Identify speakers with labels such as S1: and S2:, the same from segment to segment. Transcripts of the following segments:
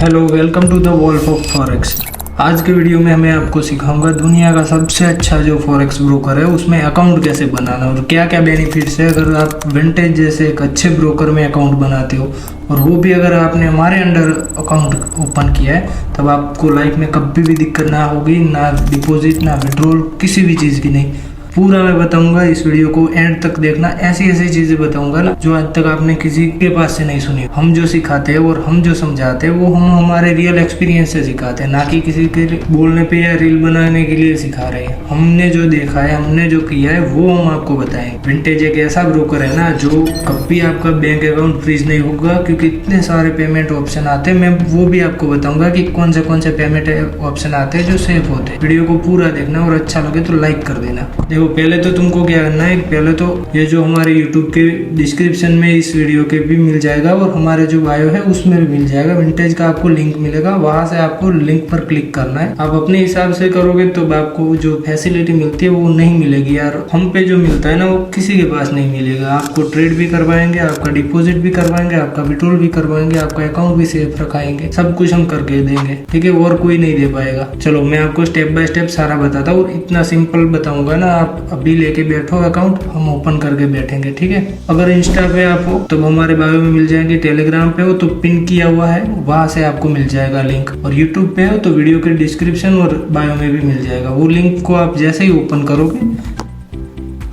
S1: Hello, welcome to the world of forex. आज के video में मैं आपको सिखाऊंगा दुनिया का सबसे अच्छा जो फॉरेक्स ब्रोकर है उसमें अकाउंट कैसे बनाना और क्या क्या बेनिफिट्स है अगर आप विंटेज जैसे एक अच्छे ब्रोकर में अकाउंट बनाते हो, और वो भी अगर आपने हमारे अंडर अकाउंट ओपन किया है, तब आपको लाइफ में कभी भी दिक्कत ना होगी, ना डिपॉजिट ना विड्रॉल, किसी भी चीज़ की नहीं। पूरा मैं बताऊंगा, इस वीडियो को एंड तक देखना। ऐसी ऐसी चीजें बताऊंगा ना जो आज तक आपने किसी के पास से नहीं सुनी। हम जो सिखाते हैं और हम जो समझाते हैं वो हम हमारे रियल एक्सपीरियंस से सिखाते हैं, ना कि किसी के बोलने पे या रील बनाने के लिए सिखा रहे हैं। हमने जो देखा है, हमने जो किया है वो हम आपको बताएंगे। विंटेज एक ऐसा ब्रोकर है ना जो कभी आपका बैंक अकाउंट फ्रीज नहीं होगा, क्योंकि इतने सारे पेमेंट ऑप्शन आते हैं। मैं वो भी आपको बताऊंगा कि कौन से पेमेंट ऑप्शन आते हैं जो सेफ होते हैं। वीडियो को पूरा देखना और अच्छा लगे तो लाइक कर देना। देखो, पहले तो तुमको क्या करना है, पहले तो ये जो हमारे YouTube के डिस्क्रिप्शन में इस वीडियो के भी मिल जाएगा और हमारे जो बायो है उसमें भी मिल जाएगा, विंटेज का आपको लिंक मिलेगा। वहां से आपको लिंक पर क्लिक करना है। आप अपने हिसाब से करोगे तो आपको जो फैसिलिटी मिलती है वो नहीं मिलेगी यार। हम पे जो मिलता है ना वो किसी के पास नहीं मिलेगा। आपको ट्रेड भी करवाएंगे, आपका डिपोजिट भी करवाएंगे, आपका विड्रॉल भी करवाएंगे, आपका अकाउंट भी सेफ रखाएंगे, सब कुछ हम करके देंगे, ठीक है। और कोई नहीं दे पाएगा। चलो मैं आपको स्टेप बाय स्टेप सारा बताता हूँ। इतना सिंपल बताऊंगा ना, आप अभी लेके बैठो अकाउंट, हम ओपन करके बैठेंगे, ठीक है। अगर इंस्टा पे आप हो तो हमारे बायो में मिल जाएंगे, टेलीग्राम पे हो तो पिन किया हुआ है, वहां से आपको मिल जाएगा लिंक, और यूट्यूब पे हो तो वीडियो के डिस्क्रिप्शन और बायो में भी मिल जाएगा। वो लिंक को आप जैसे ही ओपन करोगे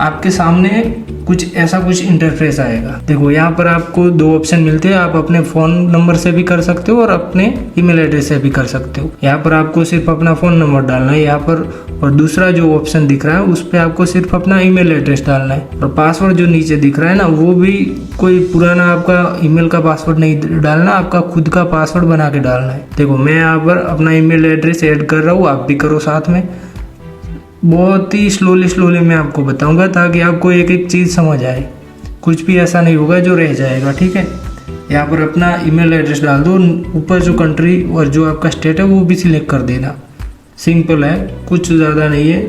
S1: आपके सामने कुछ इंटरफेस आएगा। देखो, यहाँ पर आपको दो ऑप्शन मिलते हैं। आप अपने फोन नंबर से भी कर सकते हो और अपने ईमेल एड्रेस से भी कर सकते हो। यहाँ पर आपको सिर्फ अपना फोन नंबर डालना है यहाँ पर, और दूसरा जो ऑप्शन दिख रहा है उस पर आपको सिर्फ अपना ईमेल एड्रेस डालना है। और पासवर्ड जो नीचे दिख रहा है ना, वो भी कोई पुराना आपका ईमेल का पासवर्ड नहीं डालना, आपका खुद का पासवर्ड बना के डालना है। देखो, मैं यहाँ पर अपना ईमेल एड्रेस ऐड कर रहा हूँ, आप भी करो साथ में। बहुत ही स्लोली मैं आपको बताऊंगा ताकि आपको एक एक चीज़ समझ आए। कुछ भी ऐसा नहीं होगा जो रह जाएगा, ठीक है। यहाँ पर अपना ईमेल एड्रेस डाल दो, ऊपर जो कंट्री और जो आपका स्टेट है वो भी सिलेक्ट कर देना। सिंपल है, कुछ ज़्यादा नहीं है।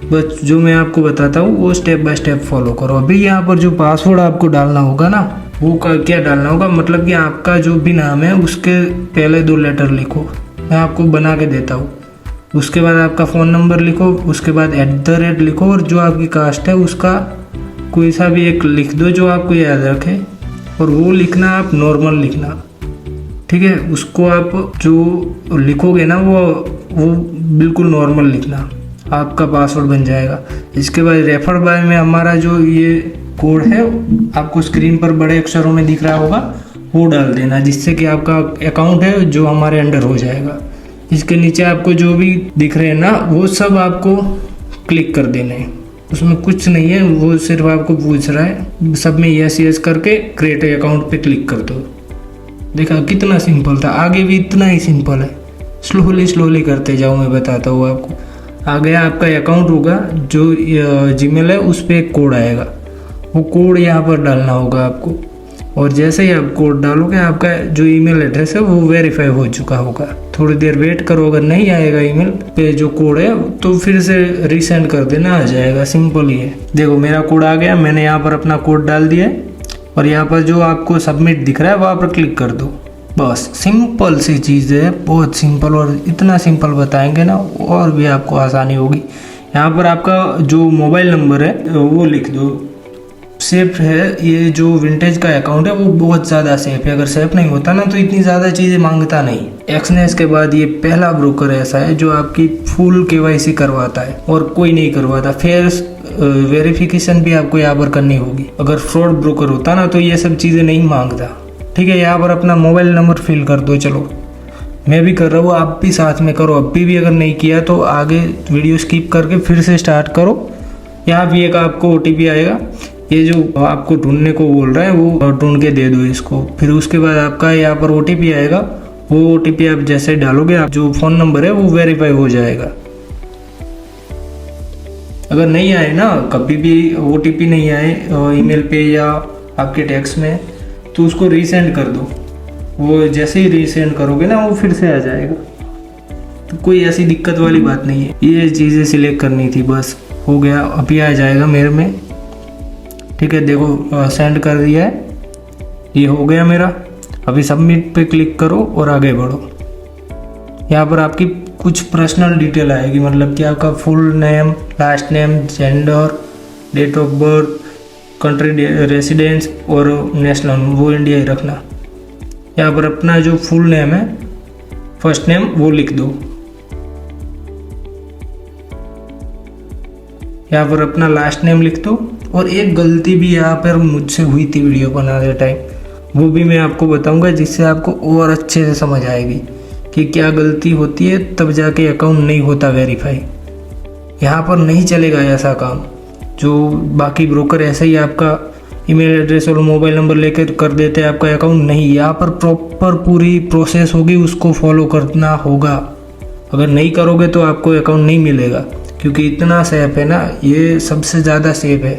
S1: बस जो मैं आपको बताता हूँ वो स्टेप बाय स्टेप फॉलो करो। अभी यहाँ पर जो पासवर्ड आपको डालना होगा ना, वो क्या डालना होगा, मतलब कि आपका जो भी नाम है उसके पहले 2 लेटर लिखो। मैं आपको बना के देता हूँ। उसके बाद आपका फ़ोन नंबर लिखो, उसके बाद @ लिखो, और जो आपकी कास्ट है उसका कोई सा भी एक लिख दो जो आपको याद रखे। और वो लिखना आप नॉर्मल लिखना, ठीक है। उसको आप जो लिखोगे ना वो बिल्कुल नॉर्मल लिखना, आपका पासवर्ड बन जाएगा। इसके बाद रेफर बाय में हमारा जो ये कोड है आपको स्क्रीन पर बड़े अक्षरों में दिख रहा होगा, वो डाल देना, जिससे कि आपका अकाउंट है जो हमारे अंडर हो जाएगा। इसके नीचे आपको जो भी दिख रहे हैं ना, वो सब आपको क्लिक कर देना है। उसमें कुछ नहीं है, वो सिर्फ आपको पूछ रहा है। सब में यस करके क्रिएट अकाउंट पे क्लिक कर दो। देखा कितना सिंपल था। आगे भी इतना ही सिंपल है। स्लोली करते जाओ, मैं बताता हूँ आपको। आ गया आपका अकाउंट होगा, जो जीमेल है उस पर एक कोड आएगा, वो कोड यहाँ पर डालना होगा आपको। और जैसे ही आप कोड डालोगे आपका जो ईमेल एड्रेस है वो वेरीफाई हो चुका होगा। थोड़ी देर वेट करो, अगर नहीं आएगा ईमेल पे जो कोड है तो फिर से रीसेंड कर देना, आ जाएगा। सिंपल ही है। देखो, मेरा कोड आ गया, मैंने यहाँ पर अपना कोड डाल दिया है, और यहाँ पर जो आपको सबमिट दिख रहा है वहाँ पर क्लिक कर दो। बस सिंपल सी चीज़ है, बहुत सिंपल। और इतना सिंपल बताएंगे ना और भी आपको आसानी होगी। यहाँ पर आपका जो मोबाइल नंबर है वो लिख दो। सेफ है ये जो विंटेज का अकाउंट है, वो बहुत ज़्यादा सेफ है। अगर सेफ नहीं होता ना तो इतनी ज़्यादा चीज़ें मांगता नहीं। एक्सनेस के बाद ये पहला ब्रोकर ऐसा है जो आपकी फुल KYC करवाता है, और कोई नहीं करवाता। फेस वेरिफिकेशन भी आपको यहाँ पर करनी होगी। अगर फ्रॉड ब्रोकर होता ना तो ये सब चीज़ें नहीं मांगता, ठीक है। यहाँ पर अपना मोबाइल नंबर फिल कर दो। चलो, मैं भी कर रहा हूँ, आप भी साथ में करो। अभी भी अगर नहीं किया तो आगे वीडियो स्किप करके फिर से स्टार्ट करो। यहाँ भी एक आपको OTP आएगा। ये जो आपको ढूंढने को बोल रहा है वो ढूंढ के दे दो इसको। फिर उसके बाद आपका यहाँ पर OTP आएगा। वो OTP आप जैसे डालोगे, आप जो फ़ोन नंबर है वो वेरीफाई हो जाएगा। अगर नहीं आए ना, कभी भी OTP नहीं आए ईमेल पे या आपके टेक्स्ट में, तो उसको रीसेंड कर दो। वो जैसे ही रीसेंड करोगे ना वो फिर से आ जाएगा। तो कोई ऐसी दिक्कत वाली बात नहीं है। ये चीज़ें सिलेक्ट करनी थी, बस हो गया। अभी आ जाएगा मेरे में, ठीक है। देखो, सेंड कर दिया है, ये हो गया मेरा। अभी सबमिट पे क्लिक करो और आगे बढ़ो। यहाँ पर आपकी कुछ पर्सनल डिटेल आएगी, मतलब कि आपका full name, last name, gender, date of birth, country residence और नेशनल वो इंडिया ही रखना। यहाँ पर अपना जो फुल नेम है, फर्स्ट नेम वो लिख दो। यहाँ पर अपना लास्ट नेम लिख दो। और एक गलती भी यहाँ पर मुझसे हुई थी वीडियो बनाते टाइम, वो भी मैं आपको बताऊंगा, जिससे आपको और अच्छे से समझ आएगी कि क्या गलती होती है, तब जाके अकाउंट नहीं होता वेरीफाई। यहाँ पर नहीं चलेगा ऐसा काम, जो बाकी ब्रोकर ऐसे ही आपका ईमेल एड्रेस और मोबाइल नंबर लेकर कर देते हैं आपका अकाउंट। नहीं, यहाँ पर प्रॉपर पूरी प्रोसेस होगी, उसको फॉलो करना होगा। अगर नहीं करोगे तो आपको अकाउंट नहीं मिलेगा, क्योंकि इतना सेफ है ना, ये सबसे ज़्यादा सेफ है।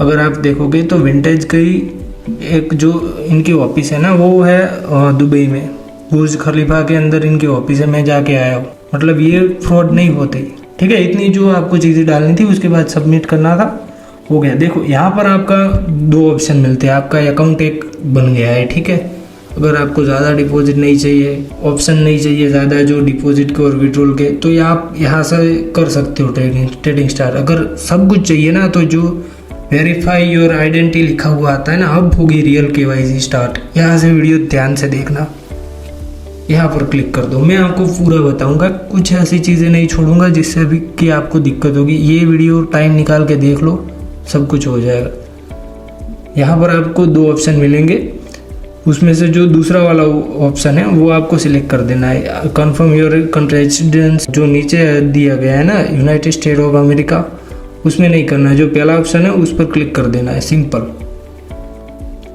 S1: अगर आप देखोगे तो विंटेज की एक जो इनकी ऑफिस है ना, वो है दुबई में, बुर्ज खलीफा के अंदर इनकी ऑफिस है। मैं जाके आया हूँ, मतलब ये फ्रॉड नहीं होते। ठीक है, इतनी जो आपको चीज़ें डालनी थी, उसके बाद सबमिट करना था, हो गया। देखो यहाँ पर आपका 2 ऑप्शन मिलते हैं, आपका अकाउंट एक बन गया है। ठीक है, अगर आपको ज़्यादा डिपॉजिट नहीं चाहिए, ऑप्शन नहीं चाहिए ज़्यादा जो डिपॉजिट के और विड्रॉल के, तो ये आप यहाँ से कर सकते हो ट्रेडिंग स्टार। अगर सब कुछ चाहिए ना, तो जो वेरीफाई योर आइडेंटिटी लिखा हुआ आता है ना, अब होगी रियल KYC स्टार्ट। यहाँ से वीडियो ध्यान से देखना, यहाँ पर क्लिक कर दो। मैं आपको पूरा बताऊंगा, कुछ ऐसी चीज़ें नहीं छोड़ूंगा जिससे भी कि आपको दिक्कत होगी। ये वीडियो टाइम निकाल के देख लो, सब कुछ हो जाएगा। यहाँ पर आपको 2 ऑप्शन मिलेंगे, उसमें से जो दूसरा वाला ऑप्शन है वो आपको सिलेक्ट कर देना है। कन्फर्म योर कंट्री रेसिडेंस जो नीचे दिया गया है ना, यूनाइटेड स्टेट ऑफ अमेरिका, उसमें नहीं करना है। जो पहला ऑप्शन है उस पर क्लिक कर देना है, सिंपल।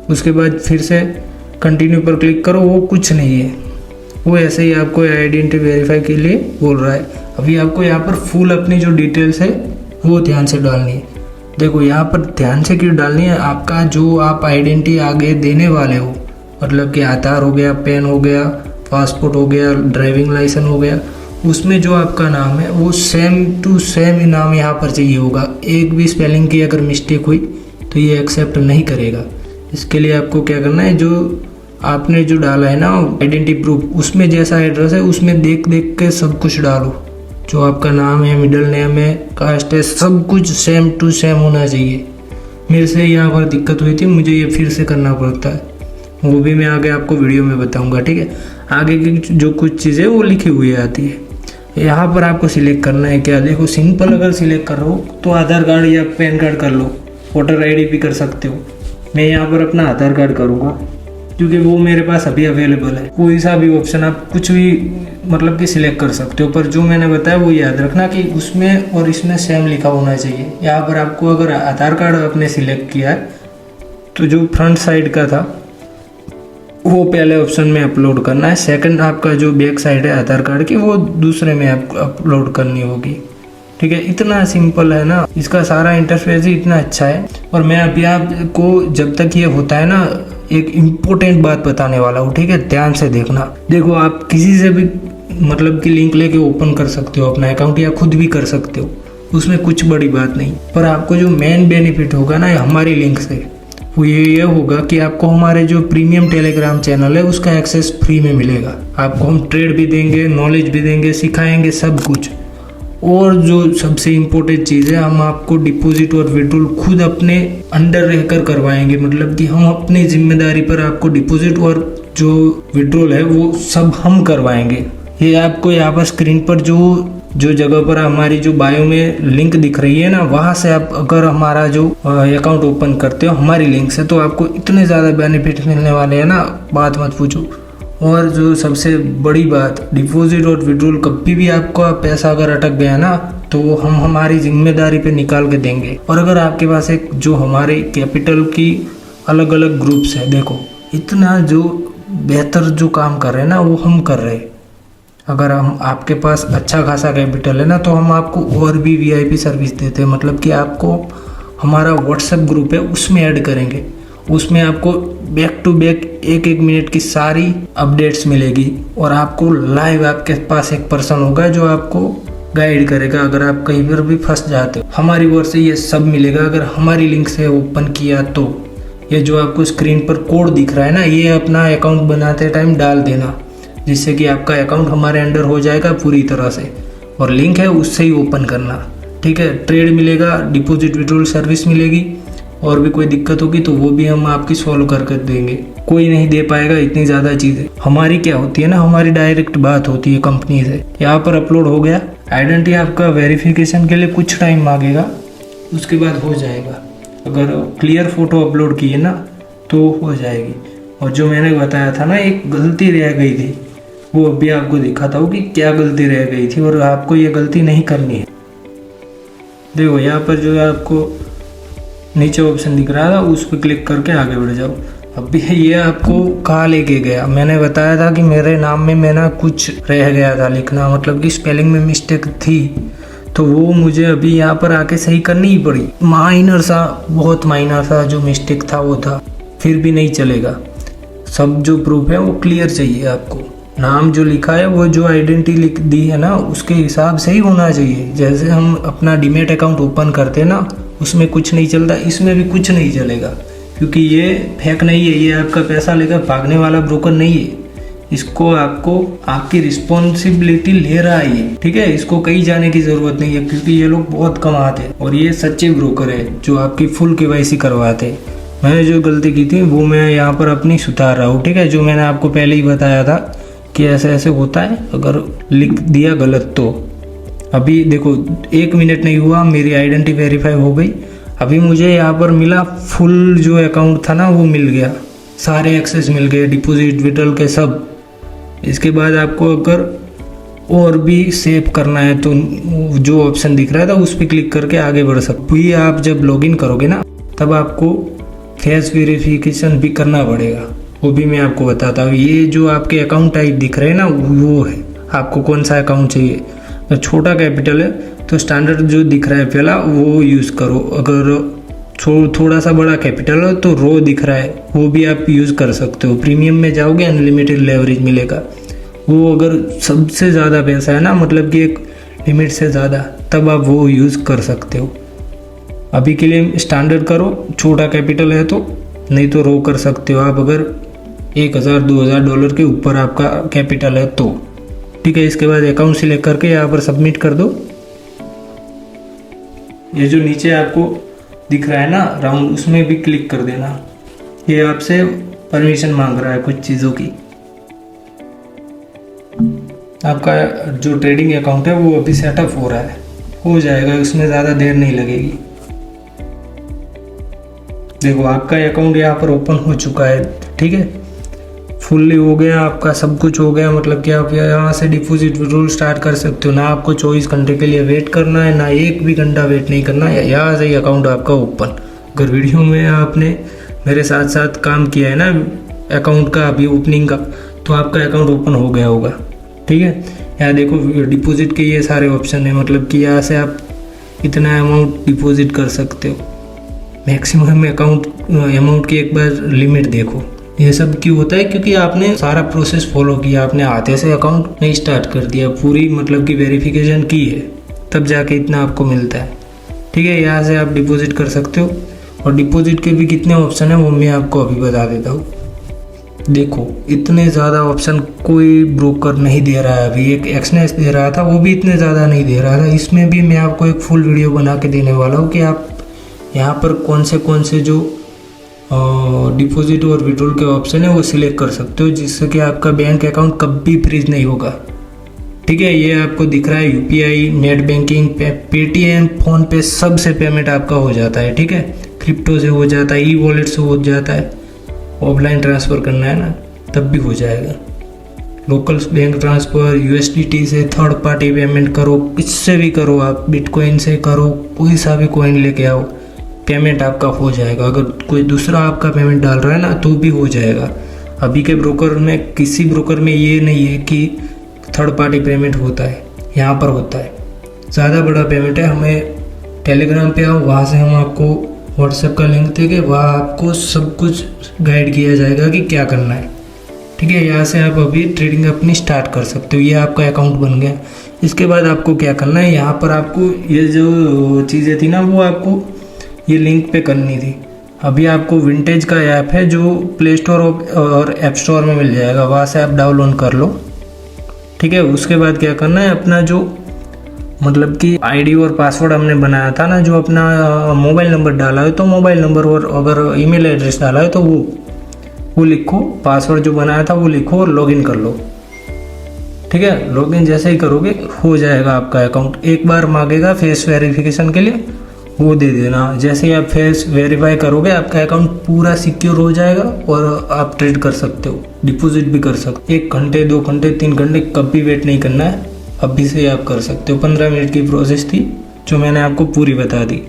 S1: उसके बाद फिर से कंटिन्यू पर क्लिक करो। वो कुछ नहीं है, वो ऐसे ही आपको आइडेंटिटी वेरीफाई के लिए बोल रहा है। अभी आपको यहाँ पर फुल अपनी जो डिटेल्स है वो ध्यान से डालनी है। देखो यहाँ पर ध्यान से क्यों डालनी है, आपका जो आप आइडेंटिटी आगे देने वाले हो, मतलब कि आधार हो गया, पैन हो गया, पासपोर्ट हो गया, ड्राइविंग लाइसेंस हो गया, उसमें जो आपका नाम है वो सेम टू सेम नाम यहाँ पर चाहिए होगा। एक भी स्पेलिंग की अगर मिस्टेक हुई तो ये एक्सेप्ट नहीं करेगा। इसके लिए आपको क्या करना है, जो आपने जो डाला है ना आइडेंटिटी प्रूफ, उसमें जैसा एड्रेस है उसमें देख देख के सब कुछ डालो। जो आपका नाम है, मिडिल नेम है, कास्ट है, सब कुछ सेम टू सेम होना चाहिए। मेरे से यहाँ पर दिक्कत हुई थी, मुझे ये फिर से करना पड़ता है, वो भी मैं आगे आपको वीडियो में बताऊंगा। ठीक है, आगे की जो कुछ चीज़ें वो लिखी हुई आती है। यहाँ पर आपको सिलेक्ट करना है क्या, देखो सिंपल अगर सिलेक्ट कर रहे हो तो आधार कार्ड या पैन कार्ड कर लो, वोटर ID भी कर सकते हो। मैं यहाँ पर अपना आधार कार्ड करूँगा, क्योंकि वो मेरे पास अभी अवेलेबल है। कोई सा भी ऑप्शन आप कुछ भी मतलब कि सिलेक्ट कर सकते हो, पर जो मैंने बताया वो याद रखना कि उसमें और इसमें सेम लिखा होना चाहिए। यहाँ पर आपको अगर आधार कार्ड आपने सिलेक्ट किया है तो जो फ्रंट साइड का था वो पहले ऑप्शन में अपलोड करना है। सेकंड आपका जो बैक साइड है आधार कार्ड की वो दूसरे में आपको अपलोड करनी होगी। ठीक है, इतना सिंपल है ना, इसका सारा इंटरफेस ही इतना अच्छा है। और मैं अभी आपको जब तक ये होता है ना, एक इम्पोर्टेंट बात बताने वाला हूँ। ठीक है, ध्यान से देखना। देखो आप किसी से भी मतलब कि लिंक लेके ओपन कर सकते हो अपना अकाउंट, या खुद भी कर सकते हो, उसमें कुछ बड़ी बात नहीं। पर आपको जो मेन बेनिफिट होगा ना हमारी लिंक से, वो ये होगा कि आपको हमारे जो प्रीमियम टेलीग्राम चैनल है उसका एक्सेस फ्री में मिलेगा। आपको हम ट्रेड भी देंगे, नॉलेज भी देंगे, सिखाएंगे सब कुछ। और जो सबसे इम्पोर्टेंट चीज़ है, हम आपको डिपॉजिट और विड्रॉल खुद अपने अंडर रहकर करवाएंगे, मतलब कि हम अपनी जिम्मेदारी पर आपको डिपॉजिट और जो विड्रॉल है वो सब हम करवाएंगे। ये आपको यहाँ पर स्क्रीन पर जो जगह पर हमारी जो बायो में लिंक दिख रही है ना, वहाँ से आप अगर हमारा जो अकाउंट ओपन करते हो हमारी लिंक से, तो आपको इतने ज़्यादा बेनिफिट मिलने वाले हैं ना, बात मत पूछो। और जो सबसे बड़ी बात, डिपॉजिट और विड्रॉल कभी भी आपका पैसा अगर अटक गया ना, तो वो हम हमारी जिम्मेदारी पे निकाल के देंगे। और अगर आपके पास एक जो हमारे कैपिटल की अलग अलग ग्रुप्स है, देखो इतना जो बेहतर जो काम कर रहे हैं ना वो हम कर रहे हैं। अगर हम आपके पास अच्छा खासा कैपिटल है ना, तो हम आपको और भी VIP सर्विस देते हैं, मतलब कि आपको हमारा WhatsApp ग्रुप है उसमें ऐड करेंगे। उसमें आपको बैक टू बैक 1-1 मिनट की सारी अपडेट्स मिलेगी, और आपको लाइव आपके पास एक पर्सन होगा जो आपको गाइड करेगा अगर आप कहीं पर भी फंस जाते हो। हमारी ओर से ये सब मिलेगा अगर हमारी लिंक से ओपन किया तो। ये जो आपको स्क्रीन पर कोड दिख रहा है ना, ये अपना अकाउंट बनाते टाइम डाल देना, जिससे कि आपका अकाउंट हमारे अंडर हो जाएगा पूरी तरह से। और लिंक है उससे ही ओपन करना, ठीक है। ट्रेड मिलेगा, डिपॉजिट विड्रॉल सर्विस मिलेगी, और भी कोई दिक्कत होगी तो वो भी हम आपकी सॉल्व कर देंगे। कोई नहीं दे पाएगा इतनी ज़्यादा चीज़ें। हमारी क्या होती है ना, हमारी डायरेक्ट बात होती है कंपनी से। यहाँ पर अपलोड हो गया, आइडेंटिटी आपका वेरिफिकेशन के लिए कुछ टाइम मांगेगा, उसके बाद हो जाएगा। अगर क्लियर फोटो अपलोड की है ना तो हो जाएगी। और जो मैंने बताया था ना, एक गलती रह गई थी, वो अभी आपको दिखाता हूँ कि क्या गलती रह गई थी, और आपको ये गलती नहीं करनी है। देखो यहाँ पर जो है आपको नीचे ऑप्शन दिख रहा था, उस पर क्लिक करके आगे बढ़ जाओ। अभी ये आपको कहाँ लेके गया, मैंने बताया था कि मेरे नाम में मैं ना कुछ रह गया था लिखना, मतलब कि स्पेलिंग में मिस्टेक थी, तो वो मुझे अभी यहाँ पर आके सही करनी ही पड़ी। माइनर सा, बहुत माइनर सा जो मिस्टेक था वो था, फिर भी नहीं चलेगा। सब जो प्रूफ है वो क्लियर चाहिए आपको। नाम जो लिखा है वो जो आइडेंटिटी लिख दी है ना, उसके हिसाब से ही होना चाहिए। जैसे हम अपना डीमैट अकाउंट ओपन करते हैं ना, उसमें कुछ नहीं चलता, इसमें भी कुछ नहीं चलेगा, क्योंकि ये फेक नहीं है। ये आपका पैसा लेकर भागने वाला ब्रोकर नहीं है। इसको आपको आपकी रिस्पॉन्सिबिलिटी ले रहा है ये, ठीक है। इसको कहीं जाने की जरूरत नहीं है, क्योंकि ये लोग बहुत कमाते हैं और ये सच्चे ब्रोकर है जो आपकी फुल केवाईसी करवाते हैं। मैंने जो गलती की थी वो मैं यहाँ पर अपनी सुधार रहा हूँ, ठीक है। जो मैंने आपको पहले ही बताया था कि ऐसे ऐसे होता है अगर लिख दिया गलत तो। अभी देखो 1 मिनट नहीं हुआ, मेरी आइडेंटिटी वेरीफाई हो गई। अभी मुझे यहाँ पर मिला फुल जो अकाउंट था ना वो मिल गया, सारे एक्सेस मिल गए, डिपॉजिट विड्रॉल के सब। इसके बाद आपको अगर और भी सेव करना है तो जो ऑप्शन दिख रहा था उस पर क्लिक करके आगे बढ़ सकते। भी आप जब लॉगिन करोगे ना तब आपको फेस वेरिफिकेशन भी करना पड़ेगा, वो भी मैं आपको बताता हूँ। ये जो आपके अकाउंट टाइप दिख रहे हैं ना वो है, आपको कौन सा अकाउंट चाहिए। तो छोटा कैपिटल है तो स्टैंडर्ड जो दिख रहा है पहला वो यूज़ करो। अगर थोड़ा सा बड़ा कैपिटल है तो रो दिख रहा है वो भी आप यूज़ कर सकते हो। प्रीमियम में जाओगे अनलिमिटेड लेवरेज मिलेगा। वो अगर सबसे ज़्यादा पैसा है ना, मतलब कि एक लिमिट से ज़्यादा, तब आप वो यूज़ कर सकते हो। अभी के लिए स्टैंडर्ड करो, छोटा कैपिटल है तो, नहीं तो रो कर सकते हो आप अगर $1000-2000 के ऊपर आपका कैपिटल है तो, ठीक है। इसके बाद अकाउंट सिलेक्ट करके यहाँ पर सबमिट कर दो। ये जो नीचे आपको दिख रहा है ना राउंड, उसमें भी क्लिक कर देना। ये आपसे परमिशन मांग रहा है कुछ चीज़ों की। आपका जो ट्रेडिंग अकाउंट है वो अभी सेटअप हो रहा है, हो जाएगा, उसमें ज़्यादा देर नहीं लगेगी। देखो आपका अकाउंट यहाँ पर ओपन हो चुका है, ठीक है। फुल्ली हो गया आपका, सब कुछ हो गया। मतलब कि आप यहाँ से डिपॉजिट विड्रॉल स्टार्ट कर सकते हो। ना आपको 24 घंटे के लिए वेट करना है, ना 1 भी घंटा वेट नहीं करना है। यहाँ से ही अकाउंट आपका ओपन। अगर वीडियो में आपने मेरे साथ साथ काम किया है ना अकाउंट का अभी ओपनिंग का, तो आपका अकाउंट ओपन हो गया होगा, ठीक है। यहाँ देखो डिपॉजिट के ये सारे ऑप्शन है, मतलब कि यहाँ से आप इतना अमाउंट डिपॉजिट कर सकते हो। मैक्सिमम अमाउंट की एक बार लिमिट देखो। ये सब क्यों होता है, क्योंकि आपने सारा प्रोसेस फॉलो किया, आपने हाथे से अकाउंट नहीं स्टार्ट कर दिया, पूरी मतलब कि वेरिफिकेशन की है, तब जाके इतना आपको मिलता है, ठीक है। यहाँ से आप डिपॉजिट कर सकते हो। और डिपॉजिट के भी कितने ऑप्शन है वो मैं आपको अभी बता देता हूँ। देखो इतने ज़्यादा ऑप्शन कोई ब्रोकर नहीं दे रहा है। अभी एक एक्सनेस दे रहा था, वो भी इतने ज़्यादा नहीं दे रहा था। इसमें भी मैं आपको एक फुल वीडियो बना के देने वाला हूँ कि आप यहाँ पर कौन से जो डिपॉजिट और विड्रॉल के ऑप्शन है वो सिलेक्ट कर सकते हो, जिससे कि आपका बैंक अकाउंट कभी फ्रीज नहीं होगा, ठीक है। ये आपको दिख रहा है UPI, net banking, Paytm, phone पे, सब से पेमेंट आपका हो जाता है, ठीक है। क्रिप्टो से हो जाता है, ई वॉलेट से हो जाता है। ऑफलाइन ट्रांसफ़र करना है ना तब भी हो जाएगा। लोकल बैंक ट्रांसफ़र, यूएसडीटी से थर्ड पार्टी पेमेंट करो, किससे भी करो आप, बिटकॉइन से करो, कोई सा भी कॉइन लेके आओ, पेमेंट आपका हो जाएगा। अगर कोई दूसरा आपका पेमेंट डाल रहा है ना तो भी हो जाएगा। अभी के ब्रोकर में, किसी ब्रोकर में ये नहीं है कि थर्ड पार्टी पेमेंट होता है, यहाँ पर होता है। ज़्यादा बड़ा पेमेंट है, हमें टेलीग्राम पे आओ, वहाँ से हम आपको व्हाट्सएप का लिंक देंगे, वहाँ आपको सब कुछ गाइड किया जाएगा कि क्या करना है, ठीक है। यहाँ से आप अभी ट्रेडिंग अपनी स्टार्ट कर सकते हो। ये आपका अकाउंट बन गया। इसके बाद आपको क्या करना है, यहाँ पर आपको ये जो चीज़ें थी ना वो आपको ये लिंक पे करनी थी। अभी आपको विंटेज का ऐप है जो प्ले स्टोर और ऐप स्टोर में मिल जाएगा, वहाँ से आप डाउनलोड कर लो। ठीक है, उसके बाद क्या करना है, अपना जो मतलब कि आईडी और पासवर्ड हमने बनाया था ना, जो अपना मोबाइल नंबर डाला है तो मोबाइल नंबर, और अगर ईमेल एड्रेस डाला है तो वो लिखो, पासवर्ड जो बनाया था वो लिखो और लॉगिन कर लो। ठीक है, लॉगिन जैसे ही करोगे हो जाएगा आपका अकाउंट। एक बार मांगेगा फेस वेरिफिकेशन के लिए, वो दे देना। जैसे ही आप फेस वेरीफाई करोगे आपका अकाउंट पूरा सिक्योर हो जाएगा और आप ट्रेड कर सकते हो, डिपॉजिट भी कर सकते हो। 1 घंटे 2 घंटे 3 घंटे कभी वेट नहीं करना है, अभी से आप कर सकते हो। 15 मिनट की प्रोसेस थी जो मैंने आपको पूरी बता दी।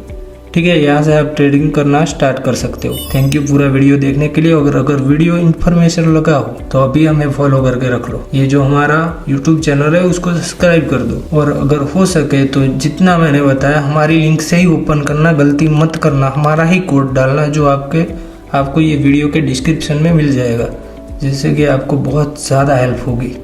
S1: ठीक है, यहाँ से आप ट्रेडिंग करना स्टार्ट कर सकते हो। थैंक यू पूरा वीडियो देखने के लिए। अगर वीडियो इन्फॉर्मेशन लगा हो तो अभी हमें फॉलो करके रख लो। ये जो हमारा यूट्यूब चैनल है उसको सब्सक्राइब कर दो, और अगर हो सके तो जितना मैंने बताया हमारी लिंक से ही ओपन करना, गलती मत करना, हमारा ही कोड डालना जो आपको ये वीडियो के डिस्क्रिप्शन में मिल जाएगा, जिससे कि आपको बहुत ज़्यादा हेल्प होगी।